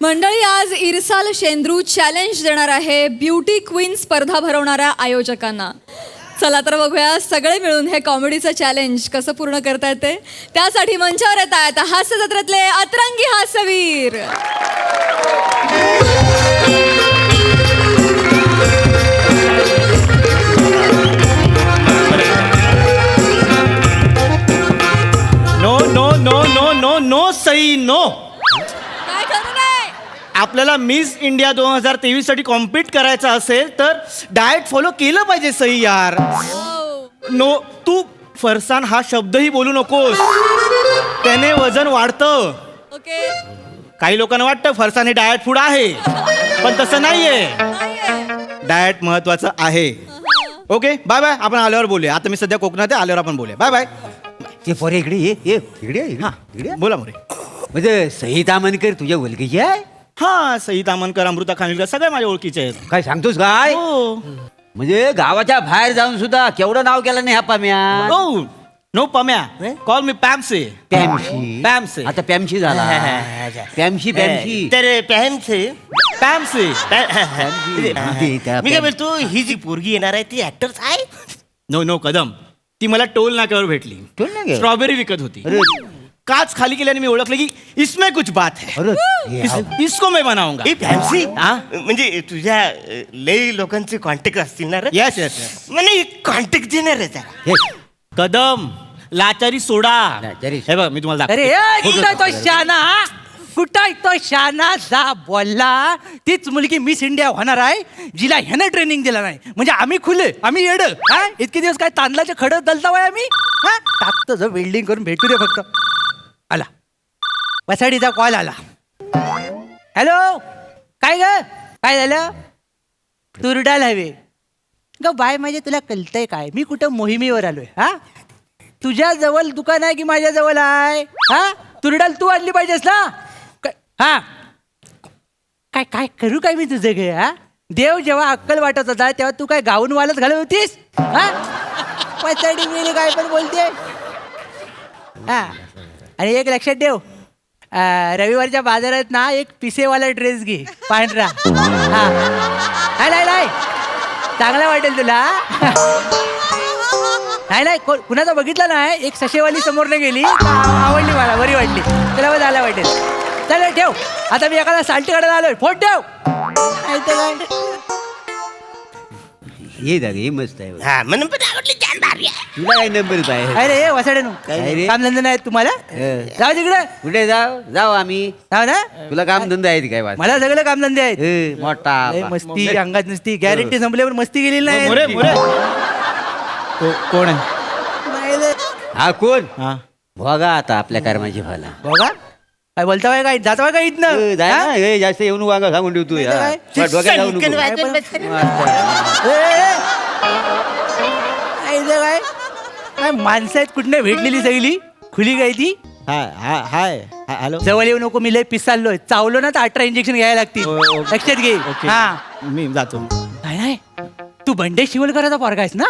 मंडळी, आज इरसाल शेंद्रू चॅलेंज देणार आहे ब्युटी क्वीन स्पर्धा भरवणाऱ्या आयोजकांना. चला तर बघूया सगळे मिळून हे कॉमेडीचं चॅलेंज कसं पूर्ण करता येते. त्यासाठी मंचावर येत आहेत हास्य जत्रेतले अतरंगी हास्यवीर. No no no no no no Sai no. काय करू नये. आपल्याला मिस इंडिया 2023 साठी कॉम्पीट करायचं असेल तर डाएट फॉलो केलं पाहिजे सई यार. नो, तू फरसान हा शब्दही बोलू नकोस, त्याने वजन वाढतं. ओके. काही लोकांना वाटतं फरसान हे डाएट फूड आहे, पण तसं नाहीये. डाएट महत्वाचं आहे. Okay, bye bye. आपण आल्यावर बोलूया. आता मी सध्या कोकणात आहे, आल्यावर आपण बोलूया. Bye bye. ते पोरे इकडे ये इकडे इकडे बोला मोरे. म्हणजे सई तामणकर तुझ्या ओळखीची आहे? हा, सई तामणकर, अमृता खानविलकर सगळे माझ्या ओळखीचे आहेत. काय सांगतोस काय? हो. म्हणजे गावाच्या बाहेर जाऊन सुद्धा केवढं नाव केलं नाही ह्या पाम्या. नो नो पम्या, कॉल मी पॅम्से. पॅमशी पॅम्से. आता पॅमशी झाला. पॅमशी पॅमशी तर पॅमचे पॅम्से. मी काय बोलतो, ही जी पोरगी येणार आहे ती ऍक्टर्स आहे? नो नो कदम, ती मला टोल नाक्यावर भेटली. टोल नाक्यावर? स्ट्रॉबेरी विकत होती. अरे. काच खाली केल्याने मी ओळखलं की इसमें कुछ बात है. अरे इसको मैं बनाऊंगा. ही फॅन्सी हा? म्हणजे तुझ्या लई लोकांचे कॉन्टॅक्ट असतील ना रे? Yes yes yes. म्हणजे कॉन्टॅक्ट देणार आहे जरा. कदम, लाचारी सोडा. लाचारी. हे बघ, मी तुम्हाला अरे दाखवतो. कुठं तो शाना, कुठं तो शाना जा बोलला. तीच मुलगी मिस इंडिया होणार आहे जिला ह्यानं ट्रेनिंग दिला नाही. म्हणजे आम्ही खुले, आम्ही येड. हा, इतके दिवस काय तांदळाचे खडं दलतावाय आम्ही. हा, टाकतो जो वेल्डिंग करून भेटू दे फक्त. आला वसाडीचा कॉल आला. हॅलो, काय ग, काय झालं? तुरडाल हवे ग बाय. माझे तुला कळतंय काय, मी कुठं मोहिमेवर आलोय? हा, तुझ्या जवळ दुकान आहे की माझ्या जवळ आहे? हा, तुरडाल तू आणली पाहिजेस ना. हा, काय काय करू काय मी तुझं गे? हा, देव जेव्हा अक्कल वाटत होता तेव्हा तू काय गाऊन वालच घालत होतीस? हा, पचाडी मिळी काय पण बोलते. हा, आणि एक लक्षात ठेव, रविवारच्या बाजारात ना एक पिसेवाला ड्रेस घे पांढरा. हा, नाही नाही, चांगला वाटेल तुला. नाही नाही, कुणाचा बघितला नाही, एक सशेवाली समोरने गेली, आवडली मला, बरी वाटली, तुला पण झाला वाटेल. चल ठेव, आता मी एखादा साल्टी काढायला आलोय, फोन ठेव. हे जागे हे मस्त आहे. हा, म्हणून पण आवडली, छान भारी आहे. तुला काय नंबर पाहिजे? अरे वसाडेनू, काय रे? कामधंदे नाहीत तुम्हाला? जाऊ तिकडे. कुठे जाऊ आम्ही? जाऊ ना, तुला काम धंदा आहे काय? मला सगळे कामधंदे आहेत. मोठा लय मस्ती अंगात नसती, गॅरंटी संपल्यावर मस्ती गेलेली मोरे नाही. मोरे. कोण आहे? हा कोण? हा, बघा आता आपल्या कर्माची फला. बघा काय बोलता बाय, काय जाता काय इथनं? जास्त येऊन वागा सांगून ठेवतो. काय? डोक्यात जाऊ सनकन नको. वाजून बसलं. काय काय माणसं आहेत कुठनं भेटलेली सगळी खुली काय ती? हाय हाय हॅलो. जवळ येऊ नको, मी लय पिसालोय, चावलो ना तर 18 इंजेक्शन घ्यायला लागतील. ओके. लक्षात घे. ओके. हा, मी जातो. नाही नाही, तू बंडे शिवलकराचा पोरगा आहेस ना?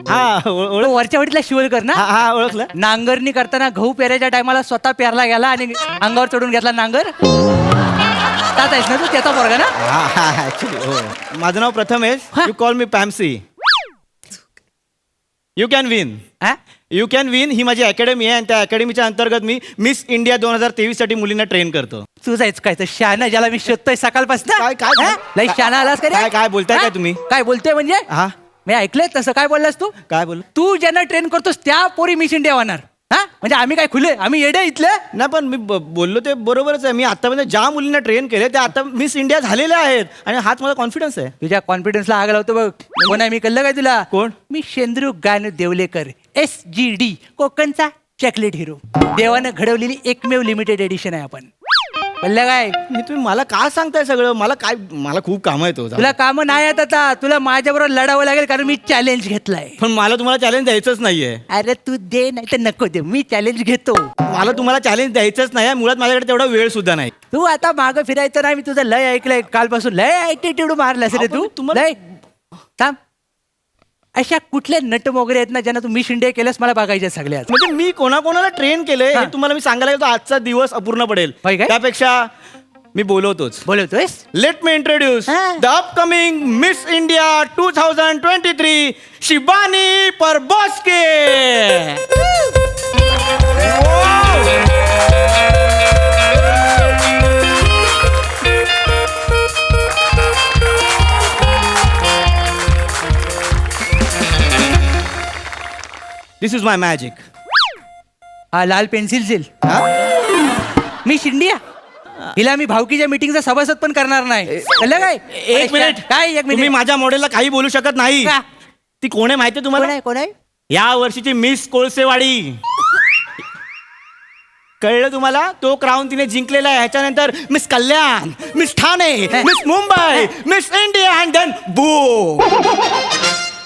हा, तो ओळख. वरच्या वडीतला शिवलकर ना? हा हा, ओळखलं. नांगरणी करताना गहू पेरायच्या टायमाला स्वतः पेरला गेला आणि अंगावर चढून घेतला नांगर. त्यात आहेस ना तू, त्याचा पोरगा ना? हा हा, ऍक्च्युली हो. माझं नाव प्रथमेश. हा. You call me Pamsi. You can win. हा? यू कॅन विन ही माझी अकॅडमी आहे आणि त्या अकॅडमीच्या अंतर्गत मी मिस इंडिया 2023 साठी मुलींना ट्रेन करतो. तू जायच काय तर शाना ज्याला मी शोधतोय सकाळपासून. काय? लय शाना आलास का रे? काय बोलताय हा? काय तुम्ही? काय बोलतोय म्हणजे? हा, मी ऐकलंय तसं. काय बोललास तू? काय बोल? तू ज्यांना ट्रेन करतोस त्या पोरी मिस इंडिया होणार? हा, म्हणजे आम्ही काय खुले, आम्ही येडे इथले? नाही, पण मी बोललो ते बरोबरच आहे. मी आतापर्यंत ज्या मुलींना ट्रेन केले त्या आता मिस इंडिया झालेल्या आहेत आणि हाच माझा कॉन्फिडन्स आहे. तुझ्या कॉन्फिडन्सला आग लावतो बघ. कोण आहे मी, कळलं काय तुला? कोण? मी शेंद्रू गानू देवलेकर, SGD, कोकणचा चॉकलेट हिरो. देवानं घडवलेली एकमेव लिमिटेड एडिशन आहे आपण. कळलं काय? नाही, तुम्ही मला का सांगताय सगळं? मला खूप काम आहे तो. तुला काम नाही आहेत आता, तुला माझ्याबरोबर लढावं लागेल कारण मी चॅलेंज घेतलाय. पण मला तुम्हाला चॅलेंज द्यायचंच नाहीये. अरे तू दे नाही तर नको दे, मी चॅलेंज घेतो. मला तुम्हाला चॅलेंज द्यायचंच नाही. मुळात माझ्याकडे तेवढा वेळ सुद्धा नाही. तू आता मागं फिरायचं नाही. मी तुझं लय ऐकलंय कालपासून, लय ऍटिट्यूड मारलास रे तू. तुम्हाला- लय थांब, अशा कुठल्या नट वगैरे आहेत ना ज्यांना तू मिस इंडिया केलंस मला बघायच्या सगळ्यात. म्हणजे मी कोणाकोणाला ट्रेन केलंय हे तुम्हाला मी सांगायला गेलो तर आजचा दिवस अपूर्ण पडेल. होय काय? त्यापेक्षा मी बोलवतोच. बोलवतोयस? लेट मी इंट्रोड्यूस हा. The upcoming miss India 2023 Shibani परबोस्के. This is my magic. हा लाल पेन्सिल झेल मिस इंडिया. हिला मी भावकीच्या मीटिंगचा सभासद पण करणार नाही. कळलं काय? एक मिनिट. काय एक तुम्ही मिनिट? माझ्या मॉडेलला काही बोलू शकत नाही. का? ती कोण आहे माहितीये कोण तुम्हाला? आहे कोण आहे? या वर्षीची मिस कोळसेवाडी. कळलं तुम्हाला? तो क्राऊन तिने जिंकलेला आहे. ह्याच्यानंतर miss Kalyan, miss Thane, miss Mumbai, miss India and then बू.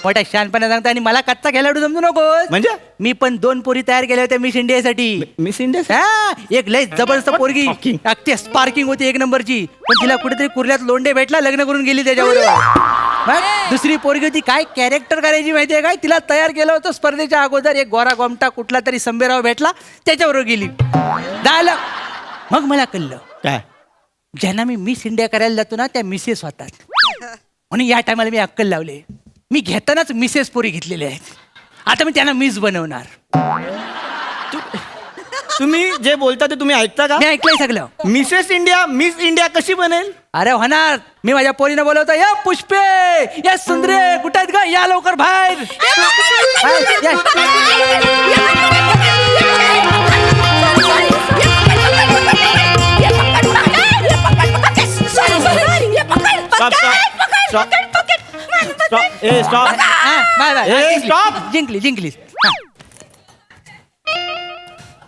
मोठा शानपणा सांगता आणि मला कच्चा खेळाडू समजू नको. म्हणजे मी पण 2 पोरी तयार केल्या होत्या मिस इंडियासाठी. मिस इंडिया हा, एक लय जबरदस्त पोरगी अगदी स्पार्किंग होती 1 नंबरची. पण तिला कुठेतरी कुर्ल्यात लोंडे भेटला, लग्न करून गेली त्याच्याबरोबर. दुसरी पोरगी होती, काय कॅरेक्टर करायची माहितीये काय? तिला तयार केलं होतं स्पर्धेच्या अगोदर. एक गोरा गोमटा कुठला तरी संबेराव भेटला, त्याच्याबरोबर गेली. झालं. मग मला कळलं काय? ज्यांना मी मिस इंडिया करायला जातो ना त्या मिसेस होतात. म्हणून या टायमाला मी अक्कल लावले. मी घेतानाच मिसेस पोरी घेतलेल्या आहेत. आता मी त्यांना मिस बनवणार. तुम्ही जे बोलता ते तुम्ही ऐकता का? मी ऐकलंय सगळं. मिसेस इंडिया मिस इंडिया कशी बनेल? अरे होणार. मी माझ्या पोरीनं बोलवतो, या पुष्पे, या सुंदरे, कुठे आहेत का? या लवकर बाहेर. बाहेर, या. Stop, stop, stop. ए, stop. हा, बाय, बाय. ए, stop. जिंकली हा.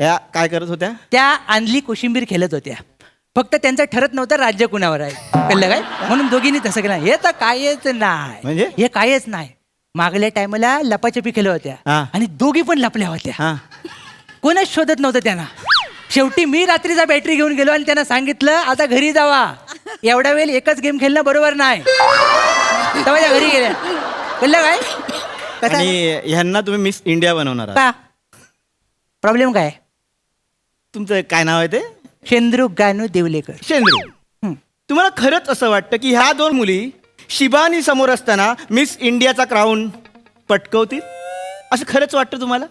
या काय करत होत्या? त्या आणली कोशिंबीर खेळत होत्या. फक्त त्यांचं ठरत नव्हतं राज्य कुणावर आहे. कळलं काय? म्हणून दोघींनी तसं केलं. हे तर कायच नाही. म्हणजे? हे कायच नाही. मागल्या टायमाला लपाछपी खेळत होत्या हा. आणि दोघी पण लपल्या होत्या. हा. कोणच शोधत नव्हतं त्यांना. शेवटी मी रात्रीचा बॅटरी घेऊन गेलो आणि त्यांना सांगितलं आता घरी जावा. एवढा वेळ एकच गेम खेळणं बरोबर नाही. तेव्हा त्या घरी गेल्या. कळलं काय? कसं आहे? आणि ह्यांना तुम्ही मिस इंडिया बनवणार आहात. का प्रॉब्लेम काय? तुमचं काय नाव आहे ते? शेंद्रू गानू देवलेकर. शेंद्रू. हं. तुम्हाला खरंच असं वाटतं की ह्या 2 मुली शिबानी समोर असताना मिस इंडियाचा क्राऊन पटकवतील असं खरंच वाटतं तुम्हाला?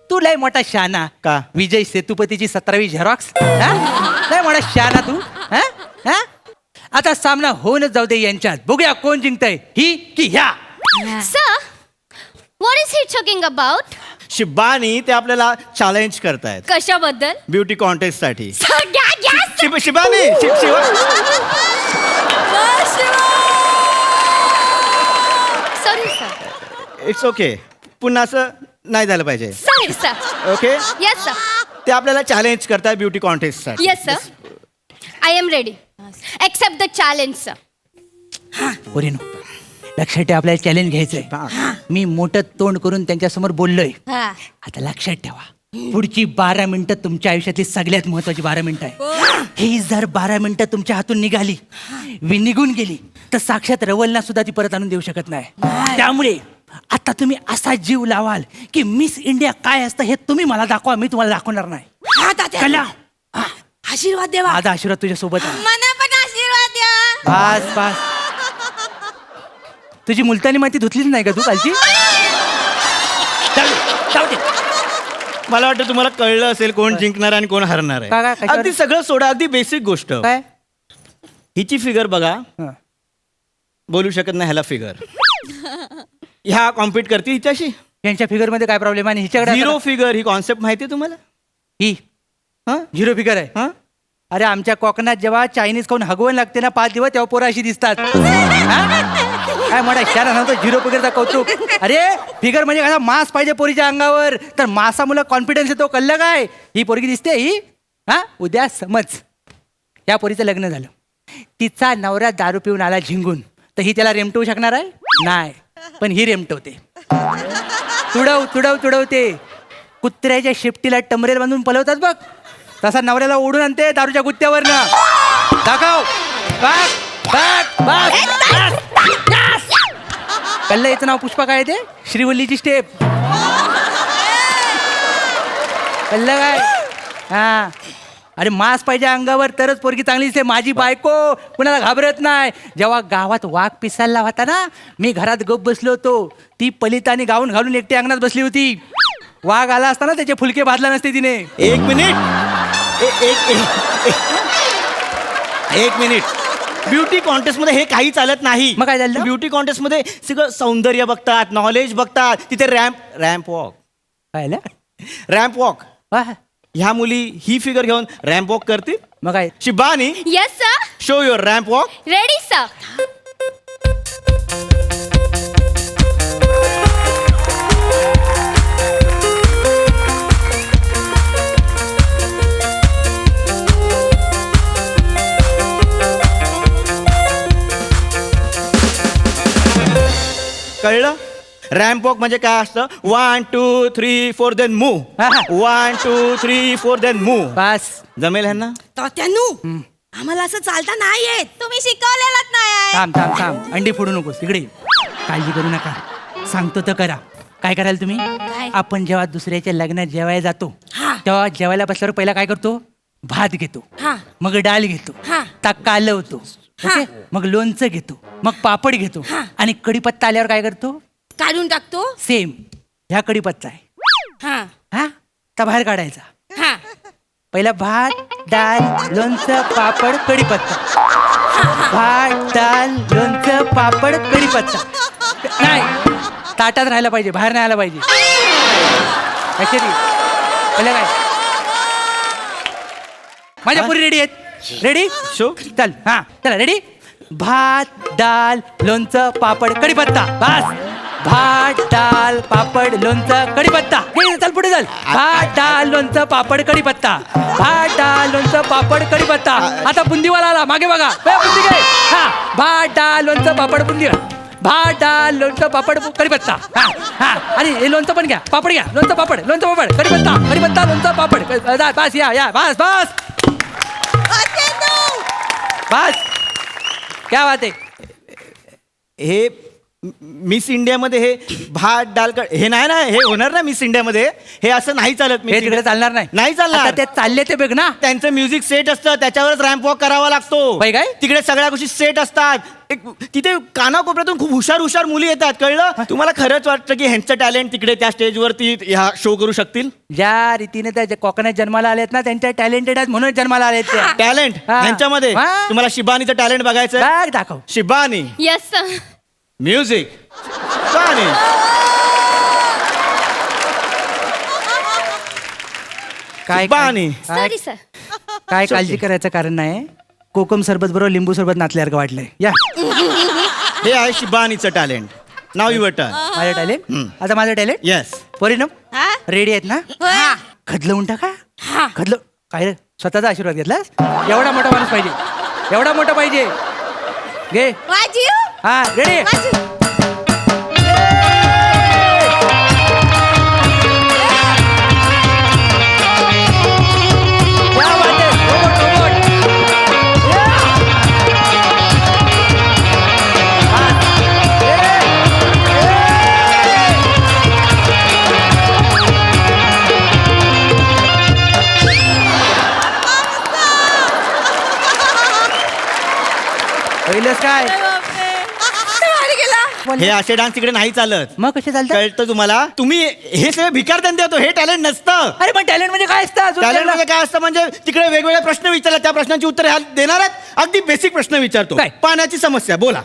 तू लय मोठा शाना. का? विजय सेतुपतीची 17वी झेरॉक्स. लय मोठा शाना तू. हा? हा? आता सामना होऊनच जाऊ दे यांच्यात. बघूया कोण जिंकतय, ही की ह्या. Sir, what is he talking about? Shibani ते आपल्याला चॅलेंज करतायत कशाबद्दल? ब्युटी कॉन्टेस्ट साठी. Yes. Shibani Sorry, sir. It's okay. पुन्हा असं नाही झालं पाहिजे. Sorry, sir. Okay. Yes, sir. ते आपल्याला चॅलेंज करताय ब्युटी कॉन्टेस्ट साठी. Yes, sir. I am ready. Accept the challenge, sir. पोरीनो, लक्षात ठेवा आपल्याला चॅलेंज घ्यायचंय. मी मोठं तोंड करून त्यांच्यासमोर बोललोय. हा. आता लक्षात ठेवा पुढची 12 मिनिटं तुमच्या आयुष्यातली सगळ्यात महत्वाची 12 मिनिटं आहे. ही जर 12 मिनिटं तुमच्या हातून निघाली, निघून गेली तर साक्षात रवलना सुद्धा ती परत आणून देऊ शकत नाही. त्यामुळे आता तुम्ही असा जीव लावाल की मिस इंडिया काय असतं हे तुम्ही मला दाखवा, मी तुम्हाला दाखवणार नाही. कळलं? आशीर्वाद देवा. माझा आशीर्वाद तुझ्या सोबत आहे. मला पण आशीर्वाद द्या. बस बस. तुझी मुलतानी माती धुतलीच नाही का तू कालची? जाऊ दे. मला वाटतं तुम्हाला कळलं असेल कोण जिंकणार आणि कोण हरणार का- आहे. कशावर? अगदी सगळं सोडा. अगदी बेसिक गोष्ट. काय? हिची फिगर बघा. हं. बोलू शकत नाही ह्याला फिगर. ह्या कॉम्पिट करते हिच्याशी. यांच्या फिगर मध्ये काय प्रॉब्लेम आहे? हिच्याकडे झिरो फिगर ही कॉन्सेप्ट माहिती आहे तुम्हाला? ही हा? झिरो फिगर आहे. हा? अरे आमच्या कोकणात जेव्हा चायनीज खाऊन हगवण लागते ना 5 दिवस, तेव्हा पोरं अशी दिसतात. हा? काय म्हणा शाळा नव्हतं झिरो फिगरचा कौतुक. अरे फिगर म्हणजे कसा मास पाहिजे पोरीच्या अंगावर, तर मासा मुलं कॉन्फिडन्स येतो. कळलं काय? ही पोरगी दिसते ही. हा, उद्या समज या पोरीचं लग्न झालं, तिचा नवरा दारू पिऊन आला झिंगून, तर ही त्याला रेमटवू शकणार आहे? नाही. पण ही रेमटवते. तुडवते. कुत्र्याच्या शेपटीला टमरेल बांधून पलवतात बघ, तसा नवऱ्याला ओढून आणते दारूच्या गुत्त्यावरनं. दाखव. कल्लं याचं नाव पुष्पा काय ते? श्रीवल्लीची स्टेप. कल्लं काय? हा अरे मास पाहिजे अंगावर तरच पोरगी चांगली दिसते. माझी बायको कुणाला घाबरत नाही. जेव्हा गावात वाघ पिसायला होता ना, मी घरात गप बसलो होतो. ती पलितानी गाऊन घालून एकटी अंगणात बसली होती. वाघ आला असताना त्याचे फुलके भाजला नसते तिने. एक मिनिट एक मिनिट. ब्युटी कॉन्टेस्ट मध्ये हे काही चालत नाही. मग काय झालं? ब्युटी कॉन्टेस्ट मध्ये सगळं सौंदर्य बघतात, नॉलेज बघतात. तिथे रॅम्प वॉक काय झालं? Ramp walk. वाह. ह्या मुली ही फिगर घेऊन रॅम्प वॉक करतील. मग काय? Shibani, yes sir. Show your ramp walk. Ready sir. कळलं? रॅम्प वॉक म्हणजे काय असतं? 1 2 3 4 देन मूव. हा, हा. 1 2 3 4 देन मूव. बस. जमेल ह्यांना? तात्यानू आम्हाला असं चालता नाही येत. तुम्ही शिकवलेलाच नाही. थांब थांब थांब. अंडी फोडू नकोस. इकडे ये. काळजी करू नका. सांगतो तर करा. काय कराल तुम्ही? काय? आपण जेव्हा दुसऱ्याच्या लग्नात जेवायला जातो हा. तेव्हा जेवायला बसल्यावर पहिला काय करतो? भात घेतो. हा. मग डाळ घेतो. हा. ताक कालवतो. हा. ओके? मग लोणचं घेतो. मग पापड घेतो. हा. आणि कढीपत्ता आल्यावर काय करतो? काढून टाकतो. सेम. ह्या कढीपत्ता आहे. हा हा तर बाहेर काढायचा. हा पहिला भात डाळ लोणचं पापड कढीपत्ता. भात डाळ लोणचं पापड कढीपत्ता. नाही, ताटात राहायला पाहिजे, बाहेर नाही आला पाहिजे. ऍक्च्युली पहिलं काय? माझ्या पुरी रेडी आहेत. रेडी? शो. चल हा चला रेडी. भात डाळ लोणचं पापड कढीपत्ता. बस. भात डाळ पापड लोणचं कढीपत्ता. हे, चल पुढे चल. भात डाळ लोणचं पापड कढीपत्ता. भात डाळ लोणचं पापड कढीपत्ता. आता बुंदीवाला आला, मागे बघा. बुंदी घे. हा. भात डाळ लोणचं पापड बुंदी. भात डाळ लोणचं पापड कढीपत्ता. हा हा. आणि हे लोणचं पण घ्या, पापड घ्या. लोणचं पापड कढीपत्ता कढीपत्ता लोणचं पापड. बस या बस बस बस. क्या बात आहे. हे मिस इंडियामध्ये हे भात डाल हे नाही ना, हे होणार ना मिस इंडियामध्ये. हे असं नाही चालत. हे तिकडे चालणार नाही. नाही चालणार. आता ते चालले ते बघ ना. त्यांचं म्युझिक सेट असतं, त्याच्यावरच रॅम्प वॉक करावा लागतो. होय काय? तिकडे सगळ्या गोष्टी सेट असतात. तिथे कानाकोपऱ्यातून खूप हुशार मुली येतात. कळलं? तुम्हाला खरंच वाटतं की ह्यांचं टॅलेंट तिकडे त्या स्टेजवरती ह्या शो करू शकतील? ज्या रीतीने त्या कोकणात जन्माला आलेत ना, त्यांच्या टॅलेंटेड आहेत म्हणून जन्माला आलेत त्या. टॅलेंट हा. ह्यांच्यामध्ये. हा. तुम्हाला शिबानीचं टॅलेंट बघायचं? बघ, दाखव. Shibani yes sir. Music. Shibani. काय शिबानी. Sorry sir. काय काळजी करायचं कारण नाही. कोकम सरबत बरोबर लिंबू सरबत नाचल्यासारखं वाटलंय. या हे आहे शिबानीचं टॅलेंट. Now your turn. माझं टॅलेंट. आता माझं टॅलेंट. येस. परिणाम हा? रेडी आहेत ना? होय. खदलवून टाका. हा. खदल काय रे, स्वतःचा आशीर्वाद घेतलास? एवढा मोठा माणूस पाहिजे, एवढा मोठा पाहिजे. घे. वाजीव हा रेडी. वाजीव. पहिलंच काय? हे असे डान्स तिकडे नाही चालत. मग कसे चालतात? कळतं तुम्हाला? तुम्ही हे सगळे भिकारधंदे होतो. हे टॅलेंट नसतं. अरे पण टॅलेंट म्हणजे काय असतं अजून? टॅलेंट म्हणजे काय असतं? म्हणजे तिकडे वेगवेगळे प्रश्न विचारले, त्या प्रश्नांची उत्तर ह्या देणार आहेत. अगदी बेसिक प्रश्न विचारतो. काय? पाण्याची समस्या बोला.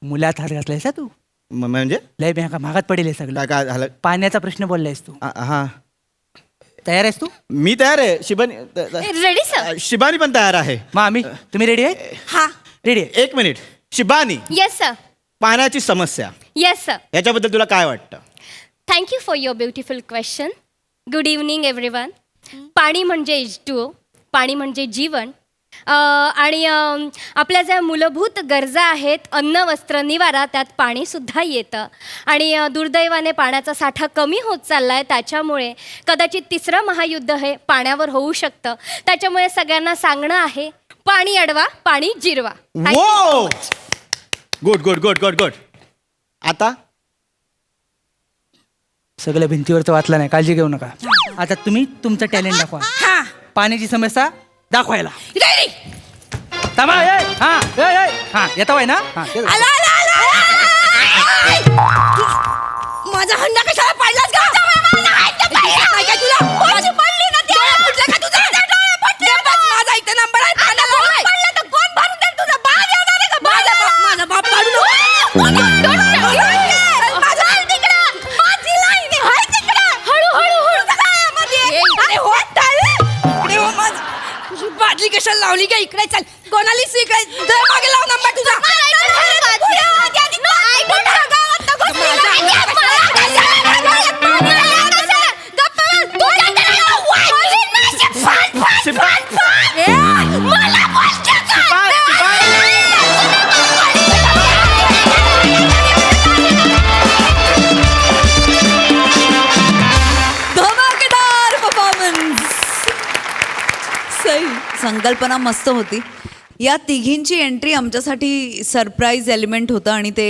मुलात हात घातलायस हा तू. म्हणजे लय महागात पडेल हे सगळं. काय काय झालं? पाण्याचा प्रश्न बोललायस तू. हा, तयार आहेस तू? मी तयार आहे. Shibani ready sir. शिबानी पण तयार आहे. मग आम्ही, तुम्ही रेडी आहे? हा रेडी आहे. एक मिनिट. Shibani, yes sir. पाण्याची समस्या येस सर. याच्याबद्दल तुला काय वाटतं? Thank you for your beautiful question. Good evening everyone. पाणी म्हणजे H2O, पाणी म्हणजे जीवन. आणि आपल्या ज्या मूलभूत गरजा आहेत, अन्न वस्त्र निवारा, त्यात पाणीसुद्धा येतं. आणि दुर्दैवाने पाण्याचा साठा कमी होत चालला आहे. त्याच्यामुळे कदाचित तिसरं महायुद्ध हे पाण्यावर होऊ शकतं. त्याच्यामुळे सगळ्यांना सांगणं आहे, पाणी अडवा, पाणी जिरवा. Thank you so वो much. Good good good good good. आता सगळं भिंतीवरचं वाचलं नाही, काळजी घेऊ नका. आता तुम्ही तुमचं टॅलेंट दाखवा. हा पाण्याची समस्या दाखवायला. रेडी थांबा. हा येता आहे ना. हा, येतो. आला आला आला माझा हंडा कशाला पाडलास का नाही काय तुला माझी पडली ना ती फुटला का तुझा माझा इथे नंबर आहे पाण्याला पडलं तर कोण भरून देईल तुझा बाप येणार आहे का माझा बाप काढू नको माझा हाल तिकडं माझी लाईन आहे तिकडं हळू हळू हळू अरे हो इकडे हो माझ तुझी बादली कशाला लावली का इकडे चल कोणालीच इकडे दर मागे लाव नंबर तुझा धमाकेदार परफॉर्मन्स. सई. संकल्पना मस्त होती. या तिघींची एंट्री आमच्यासाठी सरप्राईज एलिमेंट होतं आणि ते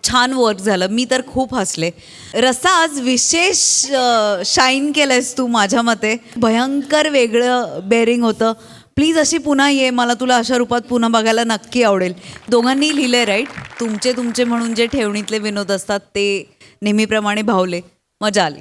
छान वर्क झालं. मी तर खूप हसले. रस्ता आज विशेष शाईन केलंयस तू माझ्या मते. भयंकर वेगळं बेअरिंग होतं. प्लीज अशी पुन्हा ये, मला तुला अशा रूपात पुन्हा बघायला नक्की आवडेल. दोघांनी लिहिलंय राईट. तुमचे तुमचे म्हणून जे ठेवणीतले विनोद असतात ते नेहमीप्रमाणे भावले. मजा आली.